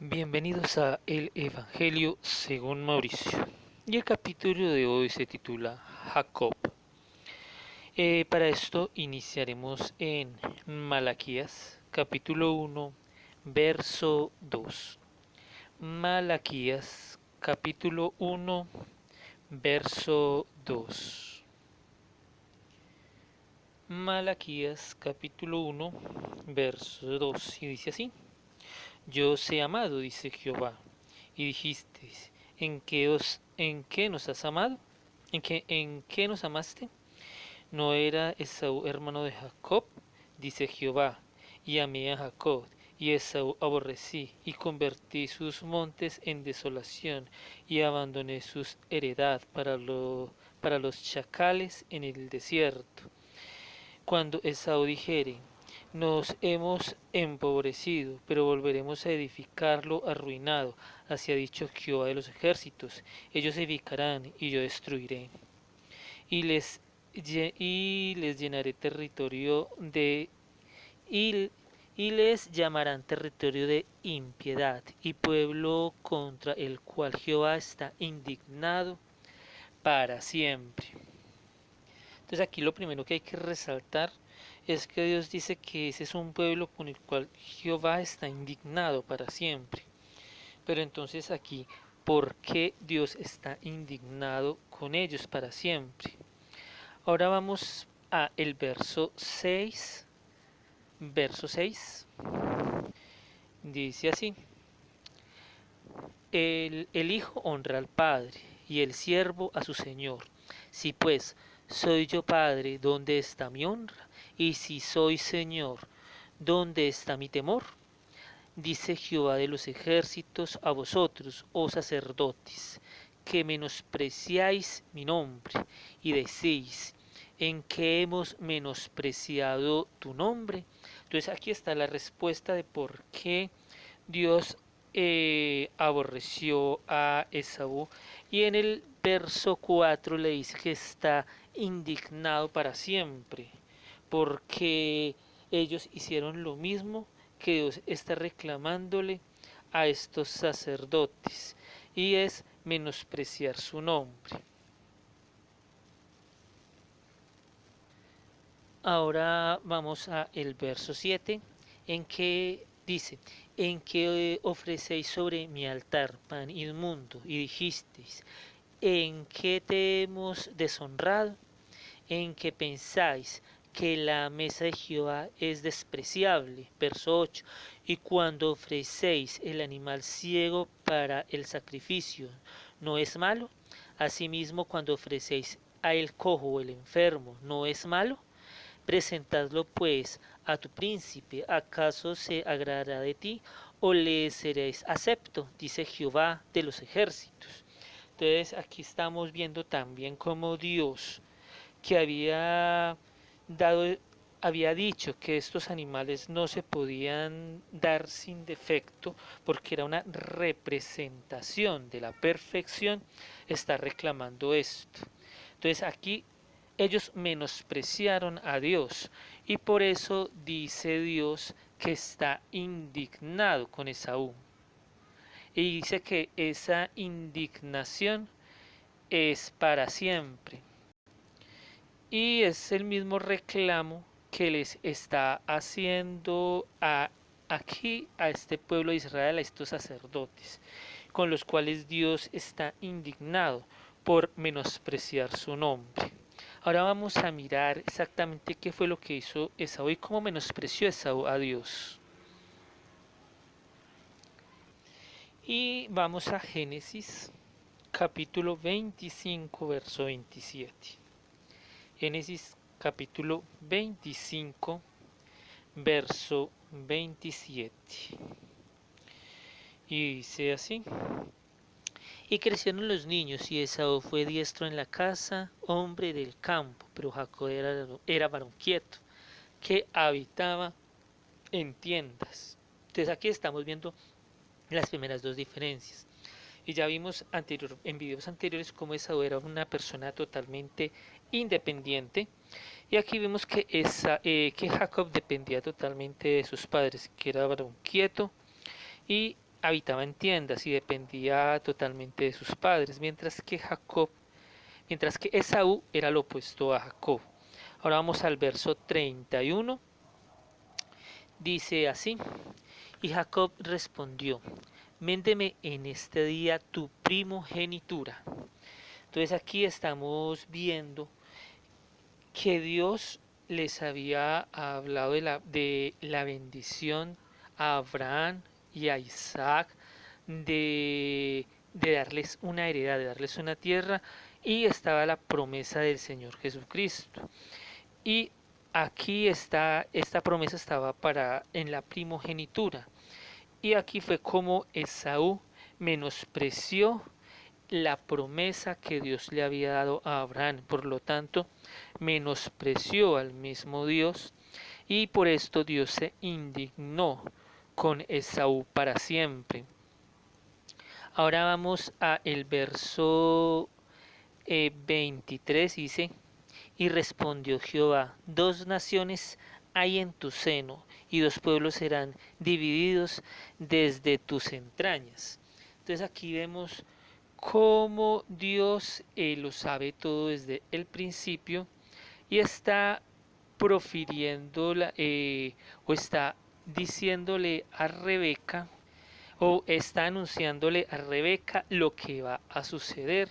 Bienvenidos a el Evangelio según Mauricio. Y el capítulo de hoy se titula Jacob. Para esto iniciaremos en Malaquías, capítulo 1, verso 2. Malaquías, capítulo 1, verso 2. Malaquías, capítulo 1, verso 2. Y dice así. Yo os he amado, dice Jehová. Y dijisteis, ¿en qué nos has amado? ¿En qué nos amaste? ¿No era Esaú hermano de Jacob? Dice Jehová, y amé a Jacob, y Esaú aborrecí, y convertí sus montes en desolación, y abandoné sus heredad para los chacales en el desierto. Cuando Esaú dijere, nos hemos empobrecido, pero volveremos a edificarlo arruinado, así ha dicho Jehová de los ejércitos. Ellos edificarán y yo destruiré. Y y les llenaré territorio de y, y les llamarán territorio de impiedad y pueblo contra el cual Jehová está indignado para siempre. Entonces aquí lo primero que hay que resaltar es que Dios dice que ese es un pueblo con el cual Jehová está indignado para siempre. Pero entonces aquí, ¿por qué Dios está indignado con ellos para siempre? Ahora vamos a el verso 6. Verso 6 dice así: el hijo honra al padre y el siervo a su señor. Si pues soy yo padre, ¿dónde está mi honra? Y si soy señor, ¿dónde está mi temor? Dice Jehová de los ejércitos a vosotros, oh sacerdotes, que menospreciáis mi nombre, y decís, ¿en qué hemos menospreciado tu nombre? Entonces aquí está la respuesta de por qué Dios aborreció a Esaú, y en el verso 4 le dice que está indignado para siempre, porque ellos hicieron lo mismo que Dios está reclamándole a estos sacerdotes, y es menospreciar su nombre. Ahora vamos a el verso 7, en que dice, en que ofrecéis sobre mi altar pan inmundo, y dijisteis, ¿en qué te hemos deshonrado? ¿En que pensáis que la mesa de Jehová es despreciable? Verso 8. Y cuando ofrecéis el animal ciego para el sacrificio, ¿no es malo? Asimismo, cuando ofrecéis a el cojo o el enfermo, ¿no es malo? Presentadlo pues a tu príncipe, ¿acaso se agradará de ti o le seréis acepto? Dice Jehová de los ejércitos. Entonces aquí estamos viendo también cómo Dios, que dado, había dicho que estos animales no se podían dar sin defecto porque era una representación de la perfección, está reclamando esto. Entonces aquí ellos menospreciaron a Dios, y por eso dice Dios que está indignado con Esaú. Y dice que esa indignación es para siempre. Y es el mismo reclamo que les está haciendo aquí a este pueblo de Israel, a estos sacerdotes, con los cuales Dios está indignado por menospreciar su nombre. Ahora vamos a mirar exactamente qué fue lo que hizo Esaú y cómo menospreció Esaú a Dios. Y vamos a Génesis capítulo 25, verso 27. Génesis capítulo 25, verso 27. Y dice así: y crecieron los niños, y Esaú fue diestro en la casa, hombre del campo, pero Jacob era varón quieto, que habitaba en tiendas. Entonces aquí estamos viendo las primeras dos diferencias. Y ya vimos en videos anteriores cómo Esaú era una persona totalmente independiente. Y aquí vemos que Jacob dependía totalmente de sus padres, que era varón quieto y habitaba en tiendas y dependía totalmente de sus padres, mientras que Esaú era lo opuesto a Jacob. Ahora vamos al verso 31. Dice así: y Jacob respondió: Méndeme en este día tu primogenitura. Entonces aquí estamos viendo que Dios les había hablado de la bendición a Abraham y a Isaac, de darles una heredad, de darles una tierra, y estaba la promesa del Señor Jesucristo. Y aquí está, esta promesa estaba para en la primogenitura. Y aquí fue como Esaú menospreció la promesa que Dios le había dado a Abraham. Por lo tanto, menospreció al mismo Dios y por esto Dios se indignó con Esaú para siempre. Ahora vamos a el verso 23, dice: y respondió Jehová: dos naciones hay en tu seno, y dos pueblos serán divididos desde tus entrañas. Entonces aquí vemos cómo Dios lo sabe todo desde el principio y está profiriendo o está diciéndole a Rebeca, o está anunciándole a Rebeca lo que va a suceder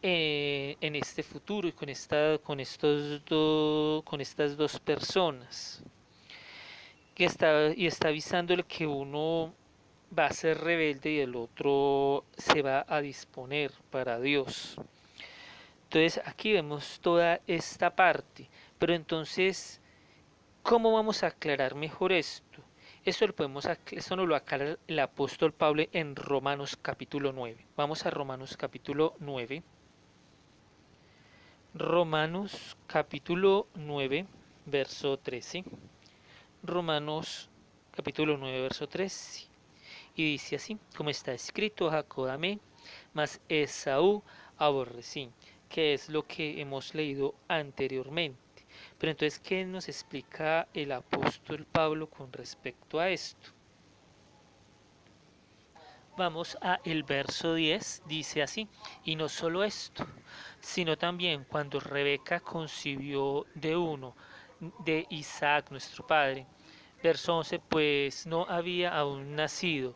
en este futuro y con estas dos personas, y está avisándole que uno va a ser rebelde y el otro se va a disponer para Dios. Entonces aquí vemos toda esta parte, pero entonces, ¿cómo vamos a aclarar mejor esto? Esto nos lo aclara el apóstol Pablo en Romanos capítulo 9. Vamos a Romanos capítulo 9. Romanos capítulo 9, verso 13. Romanos capítulo 9, verso 13. Y dice así: como está escrito, Jacob amé, mas Esaú aborrecí, que es lo que hemos leído anteriormente. Pero entonces, ¿qué nos explica el apóstol Pablo con respecto a esto? Vamos a el verso 10, dice así: y no solo esto, sino también cuando Rebeca concibió de uno, de Isaac nuestro padre. Verso 11, pues no había aún nacido.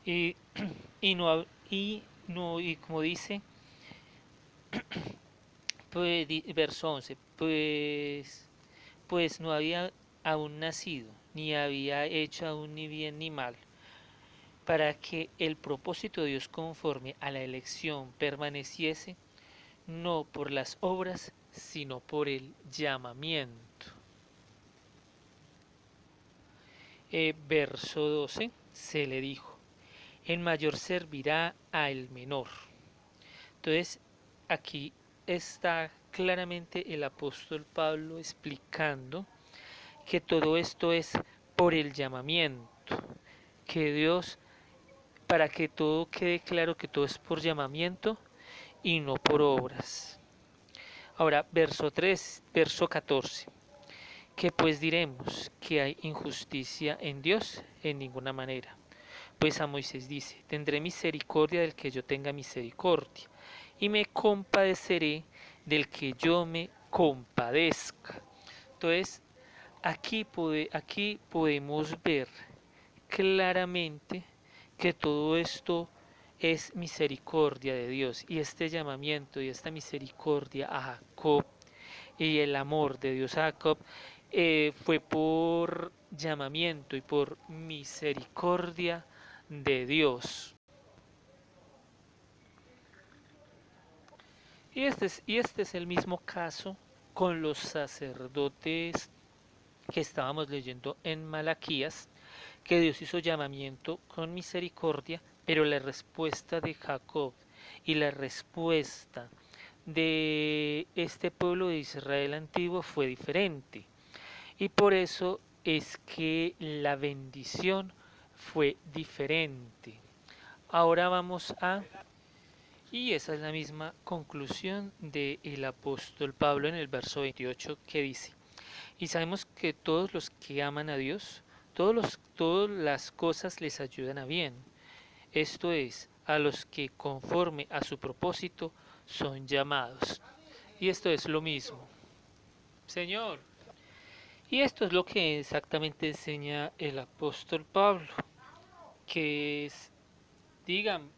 Y, y no, y como dice, pues, verso 11, pues no había aún nacido, ni había hecho aún ni bien ni mal, para que el propósito de Dios conforme a la elección permaneciese, no por las obras, sino por el llamamiento. Verso 12, se le dijo: el mayor servirá al menor. Entonces, aquí está claramente el apóstol Pablo explicando que todo esto es por el llamamiento, que Dios, para que todo quede claro, que todo es por llamamiento y no por obras. Ahora, verso 14. ¿Qué pues diremos? ¿Que hay injusticia en Dios? En ninguna manera. Pues a Moisés dice: tendré misericordia del que yo tenga misericordia, y me compadeceré del que yo me compadezca. Entonces, aquí podemos ver claramente que todo esto es misericordia de Dios, y este llamamiento y esta misericordia a Jacob y el amor de Dios a Jacob fue por llamamiento y por misericordia de Dios. Y este es el mismo caso con los sacerdotes que estábamos leyendo en Malaquías, que Dios hizo llamamiento con misericordia, pero la respuesta de Jacob y la respuesta de este pueblo de Israel antiguo fue diferente. Y por eso es que la bendición fue diferente. Ahora vamos a Y esa es la misma conclusión del apóstol Pablo en el verso 28 que dice, y sabemos que todos los que aman a Dios, todas las cosas les ayudan a bien. Esto es, a los que conforme a su propósito son llamados. Y esto es lo mismo. Señor. Y esto es lo que exactamente enseña el apóstol Pablo, que es, dígame.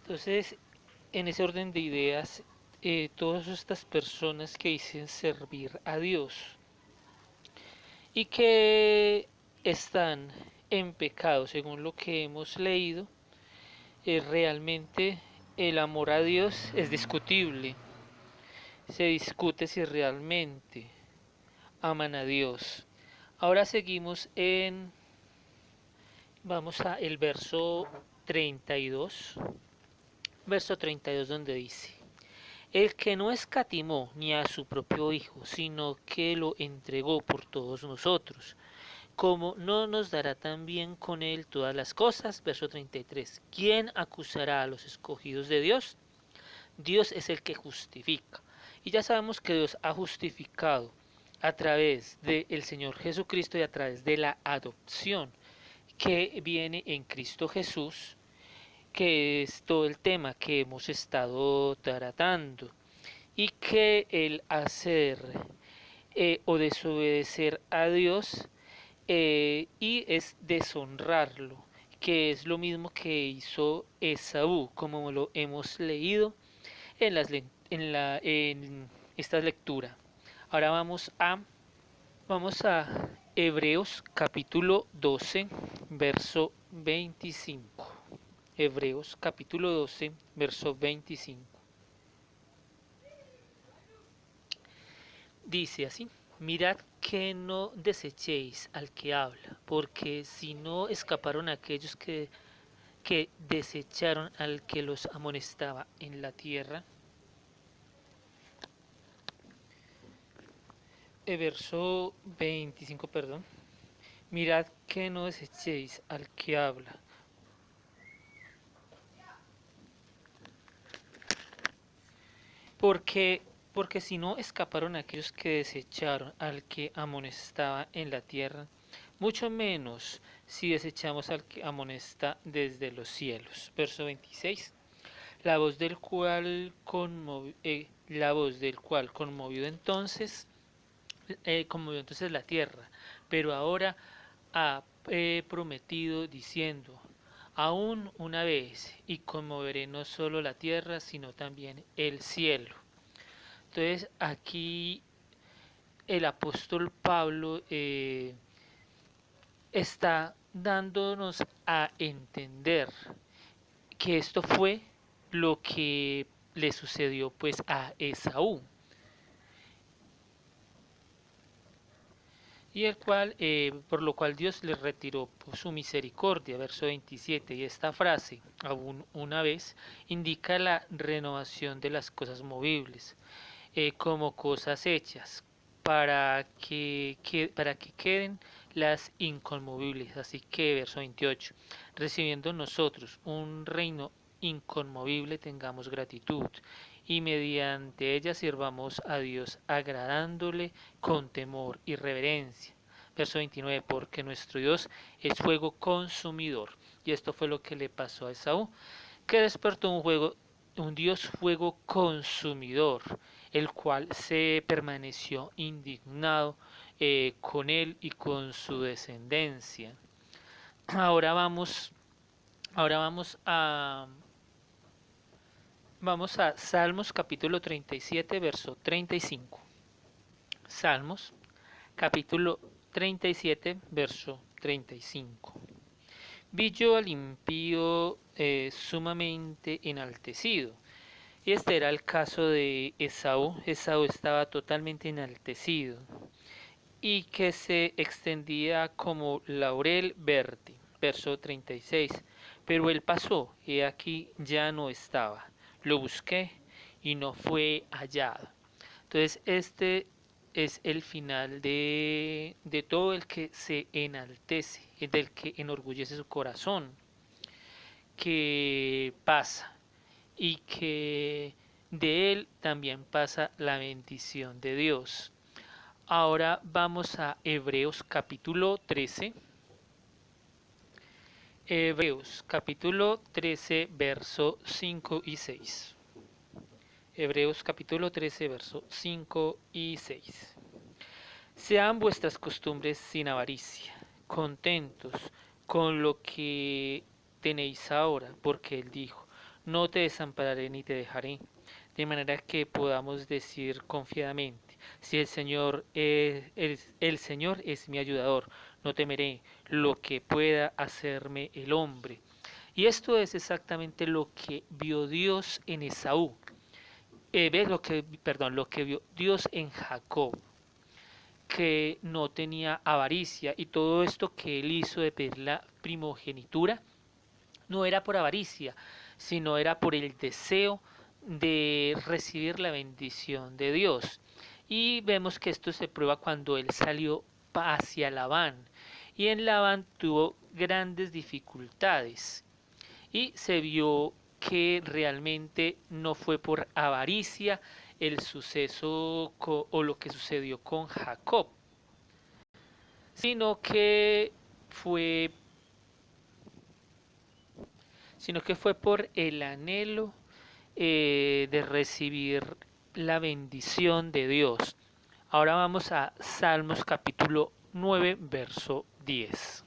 Entonces, en ese orden de ideas, todas estas personas que dicen servir a Dios y que están en pecado, según lo que hemos leído, realmente el amor a Dios es discutible. Se discute si realmente aman a Dios. Ahora seguimos vamos a el verso 32, verso 32 donde dice, el que no escatimó ni a su propio Hijo, sino que lo entregó por todos nosotros, ¿cómo no nos dará también con él todas las cosas? Verso 33. ¿Quién acusará a los escogidos de Dios? Dios es el que justifica. Y ya sabemos que Dios ha justificado a través del Señor Jesucristo y a través de la adopción que viene en Cristo Jesús, que es todo el tema que hemos estado tratando, y que el hacer o desobedecer a Dios y es deshonrarlo, que es lo mismo que hizo Esaú, como lo hemos leído en, en esta lectura. Ahora vamos a Hebreos capítulo 12, verso 25. Hebreos capítulo 12, verso 25. Dice así, mirad que no desechéis al que habla, porque si no escaparon aquellos que desecharon al que los amonestaba en la tierra. Verso 25, perdón. Mirad que no desechéis al que habla, porque porque si no escaparon aquellos que desecharon al que amonestaba en la tierra, mucho menos si desechamos al que amonesta desde los cielos. Verso 26. La voz del cual conmovió entonces la tierra, pero ahora ha prometido diciendo, aún una vez, y conmoveré no solo la tierra, sino también el cielo. Entonces aquí el apóstol Pablo está dándonos a entender que esto fue lo que le sucedió pues a Esaú, y el cual por lo cual Dios le retiró pues, su misericordia, verso 27. Y esta frase, aún una vez, indica la renovación de las cosas movibles como cosas hechas para que queden las inconmovibles. Así que verso 28, recibiendo nosotros un reino inconmovible, tengamos gratitud y mediante ella sirvamos a Dios agradándole con temor y reverencia. Verso 29, porque nuestro Dios es fuego consumidor. Y esto fue lo que le pasó a Esaú, que despertó un Dios fuego consumidor, el cual se permaneció indignado con él y con su descendencia. Ahora vamos, ahora vamos a Salmos capítulo 37, verso 35. Salmos capítulo 37, verso 35. Vi yo al impío sumamente enaltecido. Y este era el caso de Esaú. Esaú estaba totalmente enaltecido y que se extendía como laurel verde. Verso 36. Pero él pasó y aquí ya no estaba. Lo busqué y no fue hallado. Entonces este es el final de todo el que se enaltece, del que enorgullece su corazón, que pasa y que de él también pasa la bendición de Dios. Ahora vamos a Hebreos capítulo 13. Hebreos capítulo 13, verso 5 y 6. Hebreos capítulo 13, verso 5 y 6. Sean vuestras costumbres sin avaricia, contentos con lo que tenéis ahora, porque Él dijo, no te desampararé ni te dejaré, de manera que podamos decir confiadamente, si el Señor es mi ayudador, no temeré lo que pueda hacerme el hombre. Y esto es exactamente lo que vio Dios en Esaú, lo que vio Dios en Jacob, que no tenía avaricia, y todo esto que él hizo de pedir la primogenitura no era por avaricia, sino era por el deseo de recibir la bendición de Dios. Y vemos que esto se prueba cuando él salió hacia Labán, y en Labán tuvo grandes dificultades y se vio que realmente no fue por avaricia el suceso o lo que sucedió con Jacob, sino que fue fue por el anhelo de recibir la bendición de Dios. Ahora vamos a Salmos capítulo 9, verso 10.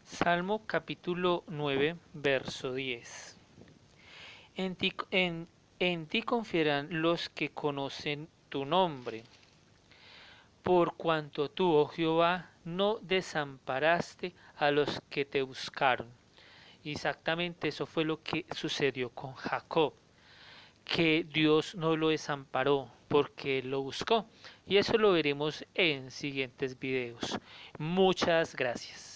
Salmo capítulo 9, verso 10. En ti, en ti confiarán los que conocen tu nombre, por cuanto tú, oh Jehová, no desamparaste a los que te buscaron. Exactamente eso fue lo que sucedió con Jacob, que Dios no lo desamparó porque él lo buscó. Y eso lo veremos en siguientes videos. Muchas gracias.